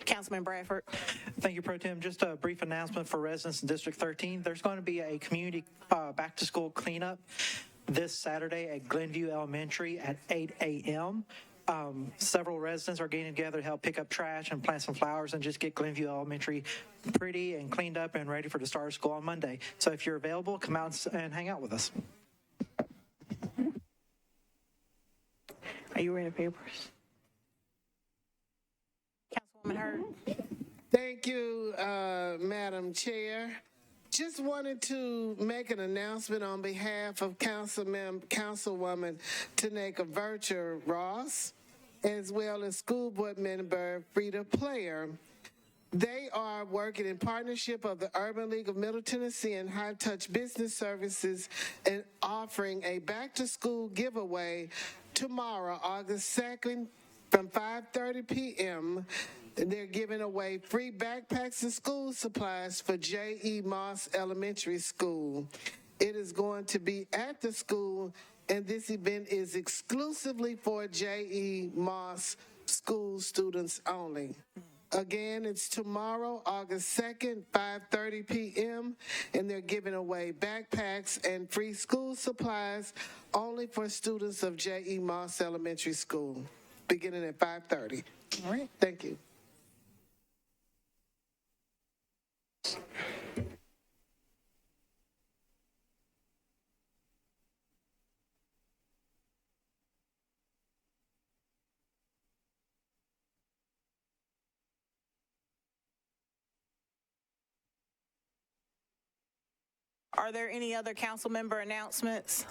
Councilman Bradford. Thank you, Pro Tem. Just a brief announcement for residents in District 13. There's going to be a community back-to-school cleanup this Saturday at Glenview Elementary at 8 a.m. Several residents are getting together to help pick up trash and plant some flowers and just get Glenview Elementary pretty and cleaned up and ready for the start of school on Monday. So if you're available, come out and hang out with us. Are you reading the papers? Councilwoman Hurd. Thank you, Madam Chair. Just wanted to make an announcement on behalf of Councilwoman Taneka Vircher Ross, as well as School Board Member Frida Player. They are working in partnership of the Urban League of Middle Tennessee and High Touch Business Services and offering a back-to-school giveaway tomorrow, August 2nd, from 5:30 p.m. They're giving away free backpacks and school supplies for J.E. Moss Elementary School. It is going to be at the school, and this event is exclusively for J.E. Moss School students only. Again, it's tomorrow, August 2nd, 5:30 p.m., and they're giving away backpacks and free school supplies only for students of J.E. Moss Elementary School, beginning at 5:30. All right, thank you. Are there any other council member announcements?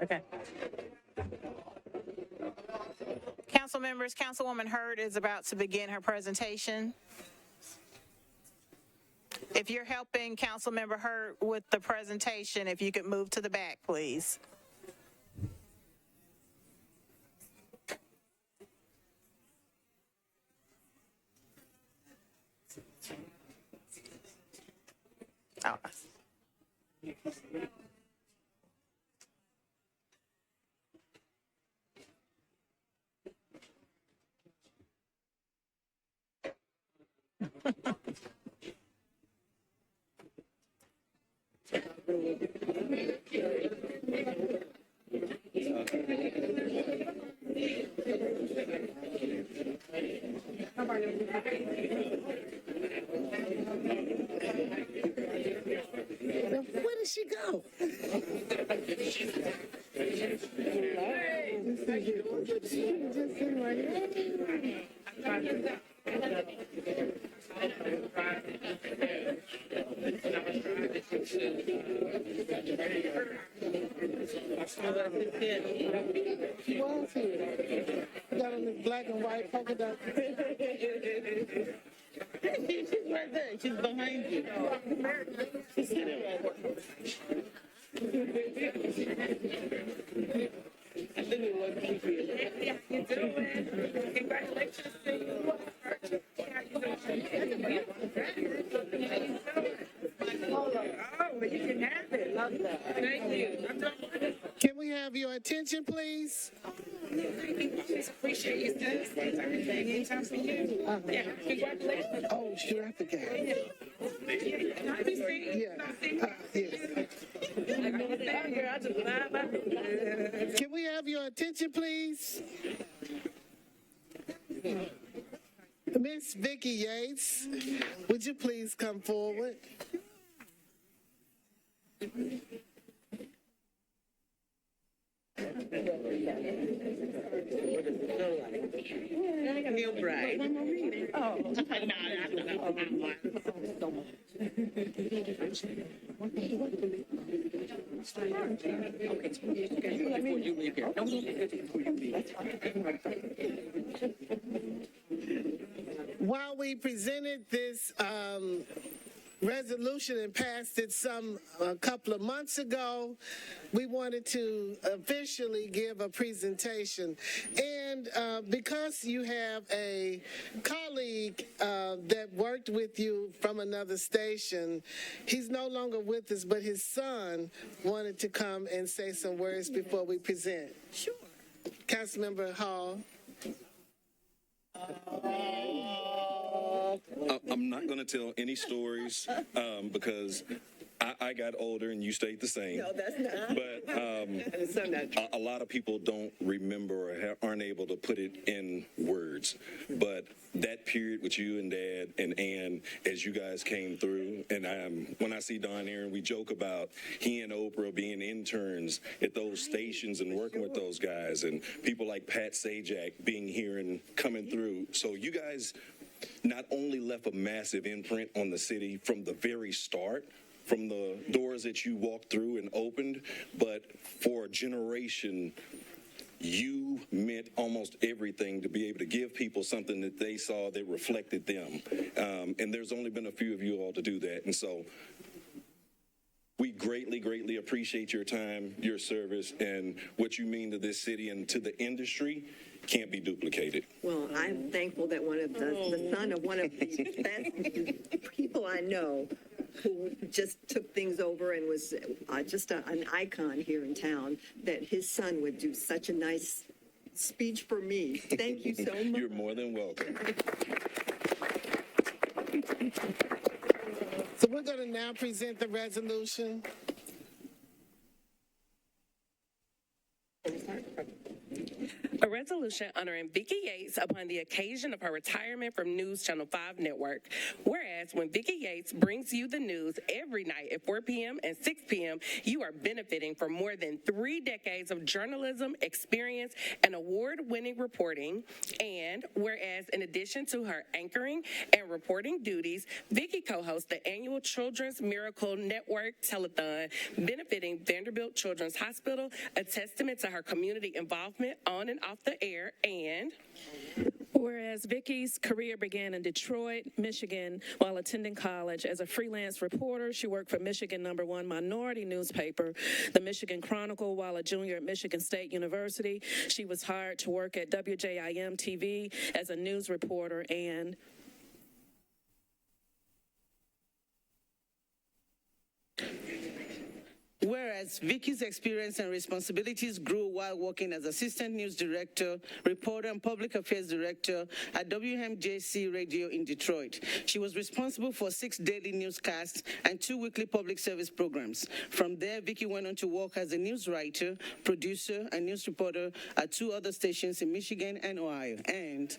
Okay. Council members, Councilwoman Hurd is about to begin her presentation. If you're helping Councilmember Hurd with the presentation, if you could move to the back, please. Oh. Where did she go? She was here. Got on this black and white polka dot. She's right there. She's behind you. She's sitting right there. I think it was creepy. Yeah, you doing? Congratulations to you. Oh, you can have it. Love that. Thank you. Can we have your attention, please? Just appreciate you doing these things, everything. Anytime for you. Yeah, congratulations. Oh, sure, I forgot. Can we have your attention, please? Miss Vicki Yates, would you please come forward? Feel bright. Oh, while we presented this resolution and passed it a couple of months ago, we wanted to officially give a presentation. And because you have a colleague that worked with you from another station, he's no longer with us, but his son wanted to come and say some words before we present. Sure. Councilmember Hall. I'm not going to tell any stories because I got older and you stayed the same. No, that's not. But a lot of people don't remember or aren't able to put it in words. But that period with you and Dad and Ann, as you guys came through, and when I see Don Aaron, we joke about he and Oprah being interns at those stations and working with those guys, and people like Pat Sajak being here and coming through. So you guys not only left a massive imprint on the city from the very start, from the doors that you walked through and opened, but for a generation, you meant almost everything to be able to give people something that they saw that reflected them. And there's only been a few of you all to do that. And so we greatly, greatly appreciate your time, your service, and what you mean to this city and to the industry can't be duplicated. Well, I'm thankful that one of the son of one of the best people I know who just took things over and was just an icon here in town, that his son would do such a nice speech for me. Thank you so much. You're more than welcome. So we're going to now present the resolution. A resolution honoring Vicki Yates upon the occasion of her retirement from News Channel 5 Network. Whereas when Vicki Yates brings you the news every night at 4 p.m. and 6 p.m., you are benefiting from more than 3 decades of journalism experience and award-winning reporting. And whereas in addition to her anchoring and reporting duties, Vicki co-hosts the annual Children's Miracle Network Telethon, benefiting Vanderbilt Children's Hospital, a testament to her community involvement on and off the air. And whereas Vicki's career began in Detroit, Michigan, while attending college as a freelance reporter, she worked for Michigan #1 minority newspaper, the Michigan Chronicle, while a junior at Michigan State University. She was hired to work at WJIM TV as a news reporter. And whereas Vicki's experience and responsibilities grew while working as assistant news director, reporter, and public affairs director at WMJC Radio in Detroit. She was responsible for 6 daily newscasts and 2 weekly public service programs. From there, Vicki went on to work as a news writer, producer, and news reporter at 2 other stations in Michigan and Ohio. And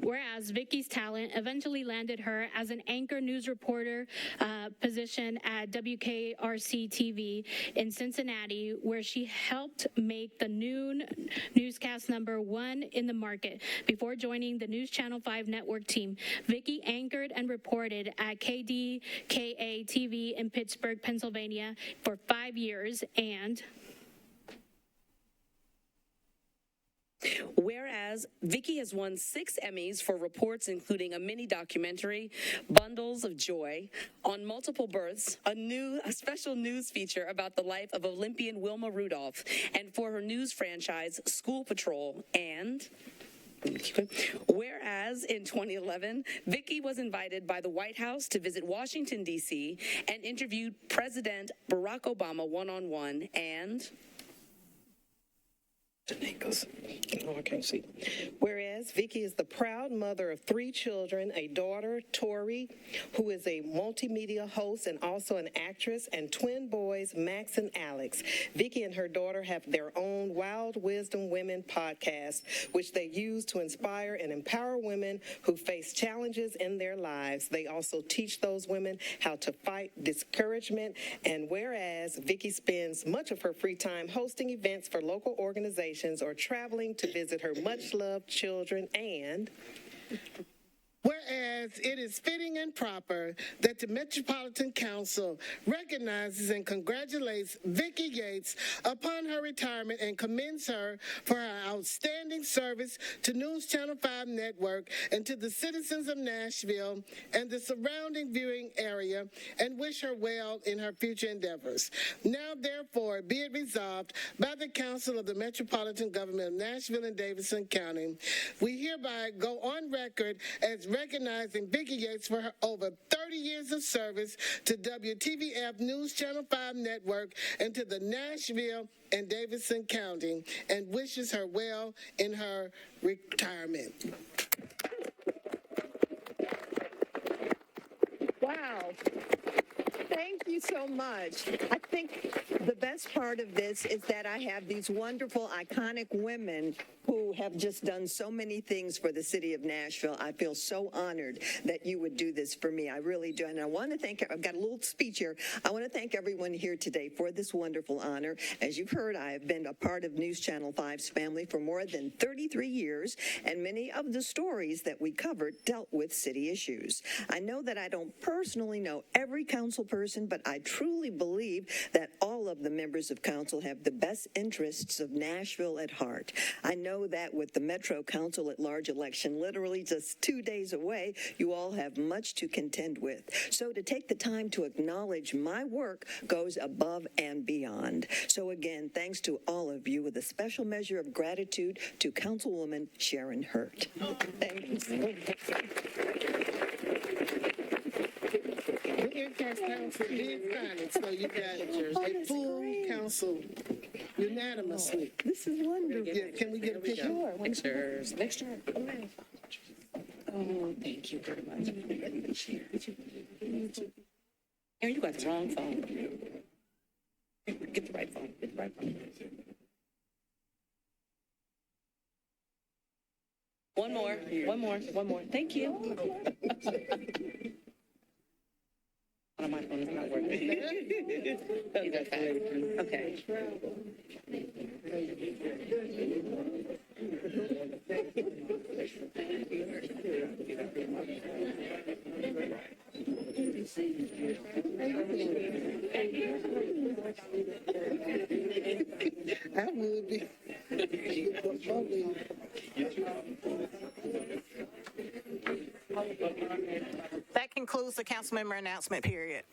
whereas Vicki's talent eventually landed her as an anchor news reporter position at WKRC TV in Cincinnati, where she helped make the noon newscast #1 in the market. Before joining the News Channel 5 network team, Vicki anchored and reported at KDKA TV in Pittsburgh, Pennsylvania for 5 years. And whereas Vicki has won 6 Emmys for reports including a mini documentary, Bundles of Joy, On Multiple Births, a special news feature about the life of Olympian Wilma Rudolph, and for her news franchise, School Patrol. And whereas in 2011, Vicki was invited by the White House to visit Washington, D.C. and interviewed President Barack Obama one-on-one. And I can't see. Whereas Vicki is the proud mother of 3 children, a daughter, Tori, who is a multimedia host and also an actress, and twin boys, Max and Alex. Vicki and her daughter have their own Wild Wisdom Women podcast, which they use to inspire and empower women who face challenges in their lives. They also teach those women how to fight discouragement. And whereas Vicki spends much of her free time hosting events for local organizations or traveling to visit her much-loved children. And whereas it is fitting and proper that the Metropolitan Council recognizes and congratulates Vicki Yates upon her retirement and commends her for her outstanding service to News Channel 5 Network and to the citizens of Nashville and the surrounding viewing area, and wish her well in her future endeavors. Now, therefore, be it resolved by the Council of the Metropolitan Government of Nashville and Davidson County, we hereby go on record as recognizing Vicki Yates for her over 30 years of service to WTVF News Channel 5 Network and to the Nashville and Davidson County, and wishes her well in her retirement. Wow. Thank you so much. I think the best part of this is that I have these wonderful, iconic women who have just done so many things for the city of Nashville. I feel so honored that you would do this for me. I really do. And I want to thank, I've got a little speech here. I want to thank everyone here today for this wonderful honor. As you've heard, I have been a part of News Channel 5's family for more than 33 years, and many of the stories that we covered dealt with city issues. I know that I don't personally know every council person, but I truly believe that all of the members of council have the best interests of Nashville at heart. I know that with the Metro Council at Large election literally just 2 days away, you all have much to contend with. So to take the time to acknowledge my work goes above and beyond. So again, thanks to all of you, with a special measure of gratitude to Councilwoman Sharon Hurt. Thank you so much. Council did sign it, so you got a full council unanimously. This is wonderful. Yeah, can we get a picture? Sure. pictures. Picture. Oh, thank you very much. Aaron, you got the wrong phone. Get the right phone. Get the right phone. One more. Thank you. One of my phone is not working. Okay. I would be. That concludes the council member announcement period.